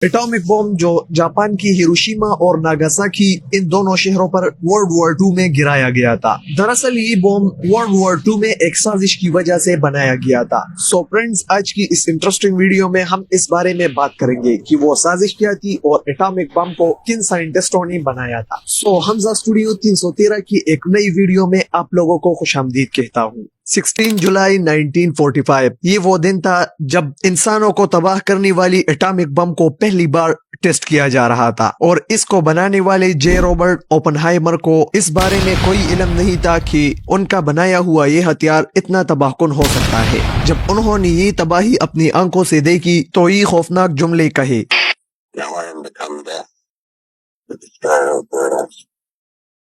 Atomic bomb जो Japan की Hiroshima और नागासाकी इन दोनों शहरों पर वर्ल्ड वॉर 2 में गिराया गया था। दरअसल ये बॉम्ब वर्ल्ड वॉर 2 में एक साजिश की वजह से बनाया गया था। सो फ्रेंड्स, आज की इस इंटरेस्टिंग वीडियो में हम इस बारे में बात करेंगे कि वो साजिश क्या थी और एटॉमिक बम को किन साइंटिस्टों ने बनाया था। सो हमजा स्टूडियो 313 की एक नई वीडियो में आप लोगों को खुशामदीद कहता हूँ। 16 जुलाई 1945 ये वो दिन था जब इंसानों को तबाह करने वाली एटॉमिक बम को पहली बार टेस्ट किया जा रहा था और इसको बनाने वाले जे रॉबर्ट ओपनहाइमर को इस बारे में कोई इल्म नहीं था कि उनका बनाया हुआ ये हथियार इतना तबाहकुन हो सकता है। जब उन्होंने ये तबाही अपनी आंखों से देखी तो ये खौफनाक जुमले कहे,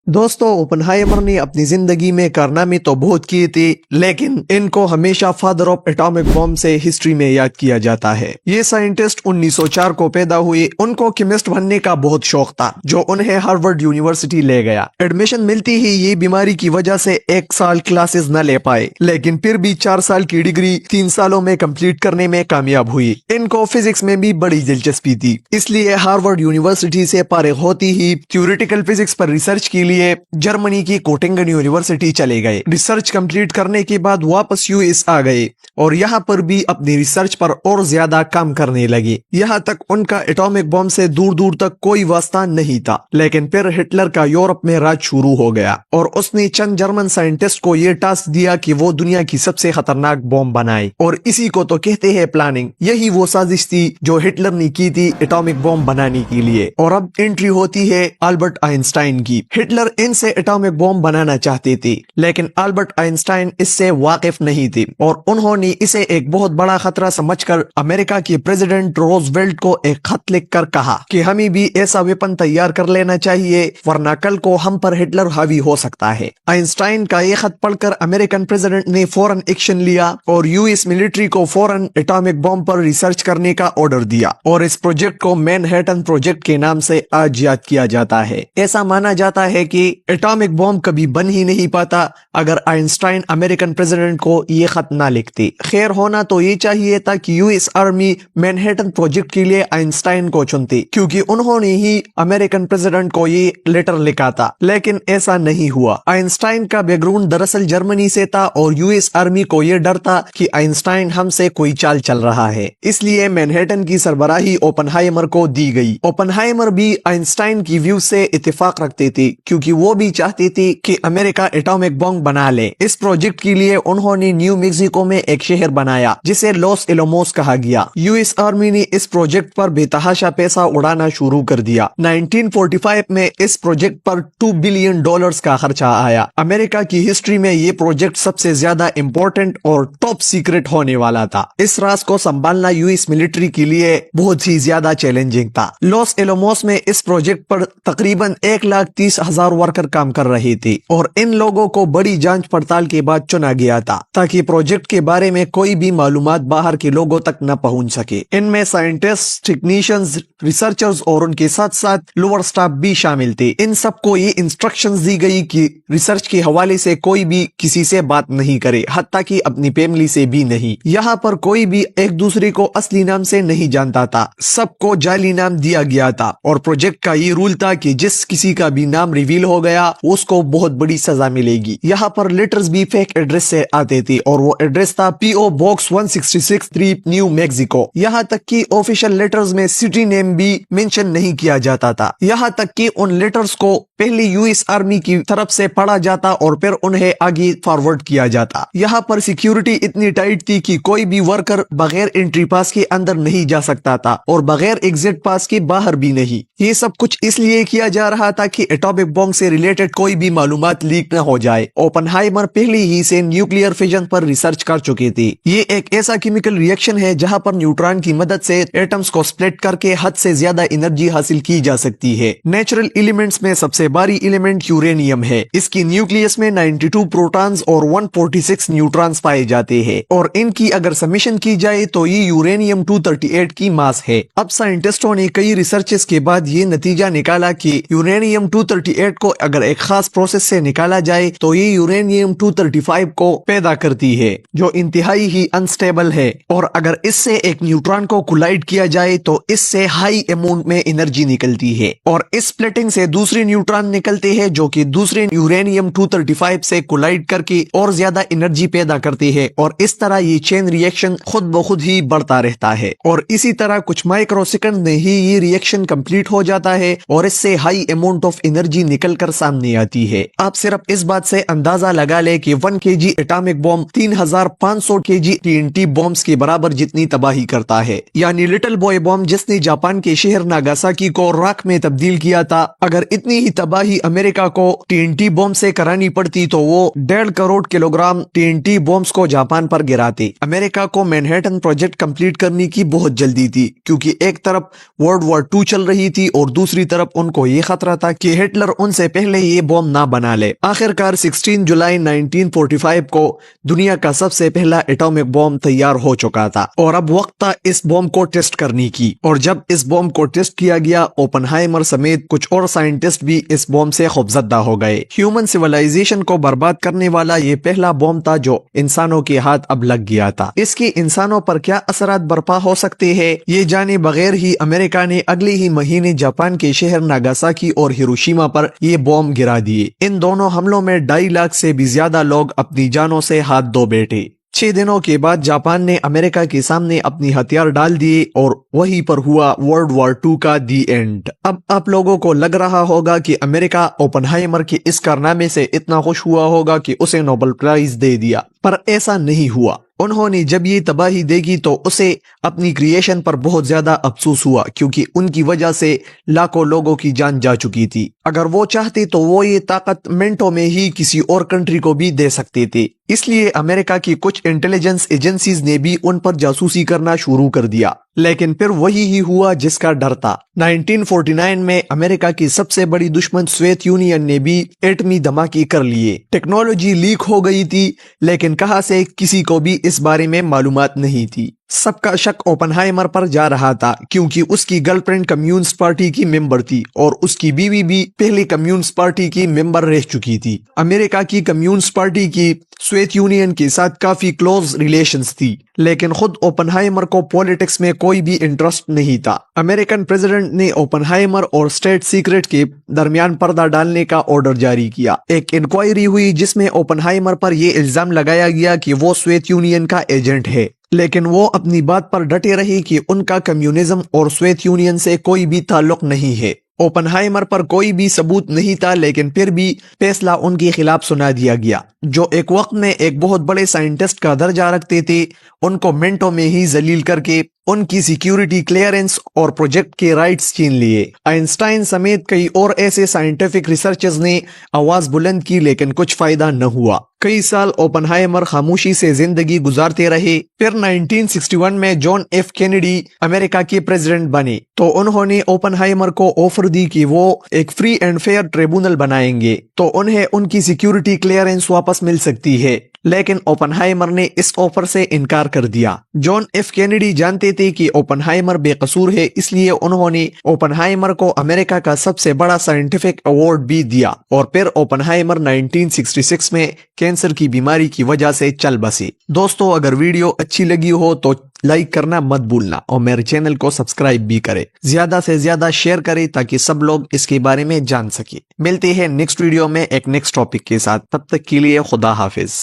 दोस्तों, ओपनहाइमर ने अपनी जिंदगी में कारनामे तो बहुत किए थे, लेकिन इनको हमेशा फादर ऑफ एटॉमिक बॉम्ब से हिस्ट्री में याद किया जाता है। ये साइंटिस्ट 1904 को पैदा हुए। उनको केमिस्ट बनने का बहुत शौक था, जो उन्हें हार्वर्ड यूनिवर्सिटी ले गया। एडमिशन मिलती ही ये बीमारी की वजह से 1 साल क्लासेस न ले पाए, लेकिन फिर भी 4 साल की डिग्री 3 सालों में कंप्लीट करने में कामयाब हुई। इनको फिजिक्स में भी बड़ी दिलचस्पी थी, इसलिए हार्वर्ड यूनिवर्सिटी से फारिग होती ही थ्योरेटिकल फिजिक्स पर रिसर्च के लिए जर्मनी की कोटिंगन यूनिवर्सिटी चले गए। रिसर्च कंप्लीट करने के बाद वापस यूएस आ गए और यहाँ पर भी अपनी रिसर्च पर और ज्यादा काम करने लगे। यहाँ तक उनका एटॉमिक बॉम्ब से दूर दूर तक कोई वास्ता नहीं था। लेकिन फिर हिटलर का यूरोप में राज शुरू हो गया और उसने चंद जर्मन साइंटिस्ट को यह टास्क दिया कि वो दुनिया की सबसे खतरनाक बॉम्ब बनाए, और इसी को तो कहते हैं प्लानिंग। यही वो साजिश थी जो हिटलर ने की थी एटॉमिक बॉम्ब बनाने के लिए। और अब एंट्री होती है अल्बर्ट आइंस्टाइन की। हिटलर इनसे एटॉमिक बॉम्ब बनाना चाहते थे, लेकिन अल्बर्ट आइंस्टाइन इससे वाकिफ नहीं थे और उन्होंने इसे एक बहुत बड़ा खतरा समझकर अमेरिका के प्रेसिडेंट रोजवेल्ट को एक खत लिखकर कहा कि हमें भी ऐसा वेपन तैयार कर लेना चाहिए, वरना कल को हम पर हिटलर हावी हो सकता है। आइंस्टाइन का ये खत पढ़कर अमेरिकन प्रेसिडेंट ने फौरन एक्शन लिया और यूएस मिलिट्री को फौरन एटॉमिक बॉम्ब पर रिसर्च करने का ऑर्डर दिया, और इस प्रोजेक्ट को मैनहट्टन प्रोजेक्ट के नाम से आज याद किया जाता है। ऐसा माना जाता है कि एटॉमिक बॉम्ब कभी बन ही नहीं पाता अगर आइंस्टाइन अमेरिकन प्रेसिडेंट को ये खत ना लिखते। खैर, होना तो ये चाहिए था कि यूएस आर्मी मैनहट्टन प्रोजेक्ट के लिए आइंस्टाइन को चुनती, क्योंकि उन्होंने ही अमेरिकन प्रेसिडेंट को ये लेटर लिखा था। लेकिन ऐसा नहीं हुआ। आइंस्टाइन का बैकग्राउंड दरअसल जर्मनी से था और यूएस आर्मी को ये डर था कि आइंस्टाइन हमसे कोई चाल चल रहा है, इसलिए मैनहट्टन की सरबराही ओपनहाइमर को दी गई। ओपनहाइमर भी आइंस्टाइन की व्यू से इत्तेफाक रखते थे, क्योंकि वो भी चाहती थी कि अमेरिका एटॉमिक बॉम्ब बना ले। इस प्रोजेक्ट के लिए उन्होंने न्यू मैक्सिको में एक शहर बनाया जिसे लॉस एलमोस कहा गया। यूएस आर्मी ने इस प्रोजेक्ट पर बेतहाशा पैसा उड़ाना शुरू कर दिया। 1945 में इस प्रोजेक्ट पर $2 बिलियन का खर्चा आया। अमेरिका की हिस्ट्री में ये प्रोजेक्ट सबसे ज्यादा इम्पोर्टेंट और टॉप सीक्रेट होने वाला था। इस राज को संभालना यूएस मिलिट्री के लिए बहुत ही ज्यादा चैलेंजिंग था। लॉस एलमोस में इस प्रोजेक्ट पर तकरीबन 1,30,000 वर्कर काम कर रहे थे और इन लोगों को बड़ी जांच पड़ताल के बाद चुना गया था, ताकि प्रोजेक्ट के बारे में कोई भी मालूमात बाहर के लोगों तक न पहुंच सके। इनमें साइंटिस्ट, टेक्नीशियंस, रिसर्चर्स और उनके साथ साथ लोअर स्टाफ भी शामिल थे। इन सबको ये इंस्ट्रक्शंस दी गई कि रिसर्च के हवाले से कोई भी किसी से बात नहीं करे, हत्ता कि अपनी फैमिली से भी नहीं। यहाँ पर कोई भी एक दूसरे को असली नाम से नहीं जानता था, सबको जाली नाम दिया गया था। और प्रोजेक्ट का ये रूल था कि जिस किसी का भी नाम रिवील हो गया उसको बहुत बड़ी सजा मिलेगी। यहाँ पर लेटर्स भी फेक एड्रेस से आते थे और वो एड्रेस था PO Box 166 न्यू मैक्सिको। यहाँ तक कि ऑफिशियल लेटर्स में सिटी नेम भी मेंशन नहीं किया जाता था। यहाँ तक कि उन लेटर्स को पहले यूएस आर्मी की तरफ से पढ़ा जाता और फिर उन्हें आगे फॉरवर्ड किया जाता। यहाँ पर सिक्योरिटी इतनी टाइट थी कि कोई भी वर्कर बगैर एंट्री पास के अंदर नहीं जा सकता था और बगैर एग्जिट पास के बाहर भी नहीं। ये सब कुछ इसलिए किया जा रहा था कि एटॉमिक बॉम्ब से रिलेटेड कोई भी मालूमात लीक न हो जाए। ओपनहाइमर पहले ही से न्यूक्लियर फिजन पर रिसर्च कर चुके थे। ये एक ऐसा केमिकल रिएक्शन है जहां पर न्यूट्रॉन की मदद से एटम्स को स्प्लिट करके हद से ज्यादा एनर्जी हासिल की जा सकती है। नेचुरल एलिमेंट्स में सबसे सबसे भारी एलिमेंट यूरेनियम है। इसकी न्यूक्लियस में 92 प्रोटॉन्स और 146 न्यूट्रॉन्स पाए जाते हैं और इनकी अगर समेशन की जाए तो ये यूरेनियम 238 की मास है। अब साइंटिस्टों ने कई रिसर्चेस के बाद ये नतीजा निकाला कि यूरेनियम 238 को अगर एक खास प्रोसेस से निकाला जाए तो ये यूरेनियम 235 को पैदा करती है जो इंतहाई ही अनस्टेबल है, और अगर इससे एक न्यूट्रॉन को कोलाइड किया जाए तो इससे हाई अमाउंट में एनर्जी निकलती है और इस स्प्लिटिंग से दूसरे न्यूट्रॉन निकलते हैं जो कि दूसरे यूरेनियम 235 से कोलाइड करके और ज्यादा एनर्जी पैदा करते हैं और इस तरह ये चेन रिएक्शन खुद ब खुद ही बढ़ता रहता है और इसी तरह कुछ माइक्रो सेकंड में ही ये रिएक्शन कंप्लीट हो जाता है और इससे हाई अमाउंट ऑफ एनर्जी निकलकर सामने आती है। आप सिर्फ इस बात से अंदाजा लगा ले कि 1 kg atomic bomb 3500 kg TNT bombs के बराबर जितनी तबाही करता है। यानी लिटिल बॉय बॉम्ब जिसने जापान के शहर नागासाकी को राख में तब्दील किया था, अगर इतनी ही तबाही अमेरिका को TNT बॉम्ब से करानी पड़ती तो वो 1.5 करोड़ किलोग्राम TNT बॉम्ब्स को जापान पर गिराते। अमेरिका को मैनहट्टन प्रोजेक्ट कंप्लीट करने की बहुत जल्दी थी क्योंकि एक तरफ वर्ल्ड वॉर 2 चल रही थी और दूसरी तरफ उनको ये खतरा था कि हिटलर उनसे पहले ये बॉम्ब ना बना ले। आखिरकार 16 जुलाई 1945 को दुनिया का सबसे पहला एटॉमिक बॉम्ब तैयार हो चुका था और अब वक्त था इस बॉम्ब को टेस्ट करने की। और जब इस बॉम्ब को टेस्ट किया गया, ओपनहाइमर समेत कुछ और साइंटिस्ट भी इस बॉम्ब से खौफजदा हो गए। ह्यूमन सिविलाइजेशन को बर्बाद करने वाला ये पहला बॉम्ब था जो इंसानों के हाथ अब लग गया था। इसके इंसानों पर क्या असरात बर्पा हो सकते हैं ये जाने बगैर ही अमेरिका ने अगले ही महीने जापान के शहर नागासाकी और हिरोशिमा पर ये बॉम्ब गिरा दिए। इन दोनों हमलों में 2.5 लाख से भी ज्यादा लोग अपनी जानों से हाथ धो बैठे। 6 दिनों के बाद जापान ने अमेरिका के सामने अपनी हथियार डाल दिए और वहीं पर हुआ वर्ल्ड वॉर 2 का दी एंड। अब आप लोगों को लग रहा होगा कि अमेरिका ओपनहाइमर के इस कारनामे से इतना खुश हुआ होगा कि उसे नोबेल प्राइज दे दिया, पर ऐसा नहीं हुआ। उन्होंने जब ये तबाही देखी तो उसे अपनी क्रिएशन पर बहुत ज्यादा अफसोस हुआ क्योंकि उनकी वजह से लाखों लोगों की जान जा चुकी थी। अगर वो चाहते तो वो ये ताकत मिनटों में ही किसी और कंट्री को भी दे सकते थे। इसलिए अमेरिका की कुछ इंटेलिजेंस एजेंसीज ने भी उन पर जासूसी करना शुरू कर दिया, लेकिन फिर वही ही हुआ जिसका डर था। 1949 में अमेरिका की सबसे बड़ी दुश्मन सोवियत यूनियन ने भी एटमी धमाके कर लिए। टेक्नोलॉजी लीक हो गई थी, लेकिन कहां से किसी को भी इस बारे में मालूमात नहीं थी। सबका शक ओपनहाइमर पर जा रहा था क्योंकि उसकी गर्लफ्रेंड कम्युनिस्ट पार्टी की मेंबर थी और उसकी बीवी भी पहले कम्युनिस्ट पार्टी की मेंबर रह चुकी थी। अमेरिका की कम्युनिस्ट पार्टी की सोवियत यूनियन के साथ काफी क्लोज रिलेशंस थी, लेकिन खुद ओपनहाइमर को पॉलिटिक्स में कोई भी इंटरेस्ट नहीं था। अमेरिकन प्रेसिडेंट ने ओपनहाइमर और स्टेट सीक्रेट के दरमियान पर्दा डालने का ऑर्डर जारी किया। एक इंक्वायरी हुई जिसमें ओपनहाइमर पर यह इल्जाम लगाया गया कि वो सोवियत यूनियन का एजेंट है, लेकिन वो अपनी बात पर डटे रही कि उनका कम्युनिज्म और सोवियत यूनियन से कोई भी ताल्लुक नहीं है। ओपनहाइमर पर कोई भी सबूत नहीं था, लेकिन फिर भी फैसला उनके खिलाफ सुना दिया गया। जो एक वक्त में एक बहुत बड़े साइंटिस्ट का दर्जा रखते थे, उनको मिनटों में ही जलील करके उनकी सिक्योरिटी क्लियरेंस और प्रोजेक्ट के राइट्स छीन लिए। आइंस्टाइन समेत कई और ऐसे साइंटिफिक रिसर्चर्स ने आवाज बुलंद की, लेकिन कुछ फायदा न हुआ। कई साल ओपनहाइमर खामोशी से जिंदगी गुजारते रहे। फिर 1961 में जॉन एफ कैनेडी अमेरिका के प्रेसिडेंट बने तो उन्होंने ओपनहाइमर को ऑफर दी कि वो एक फ्री एंड फेयर ट्रिब्यूनल बनाएंगे तो उन्हें उनकी सिक्योरिटी क्लियरेंस वापस मिल सकती है, लेकिन ओपनहाइमर ने इस ऑफर से इनकार कर दिया। जॉन एफ कैनेडी जानते थे कि ओपनहाइमर बेकसूर है, इसलिए उन्होंने ओपनहाइमर को अमेरिका का सबसे बड़ा साइंटिफिक अवार्ड भी दिया और फिर ओपनहाइमर 1966 में कैंसर की बीमारी की वजह से चल बसे। दोस्तों, अगर वीडियो अच्छी लगी हो तो लाइक करना मत भूलना और मेरे चैनल को सब्सक्राइब भी करें। ज्यादा से ज्यादा शेयर करें ताकि सब लोग इसके बारे में जान सके। मिलते हैं नेक्स्ट वीडियो में एक नेक्स्ट टॉपिक के साथ। तब तक के लिए खुदा हाफिज।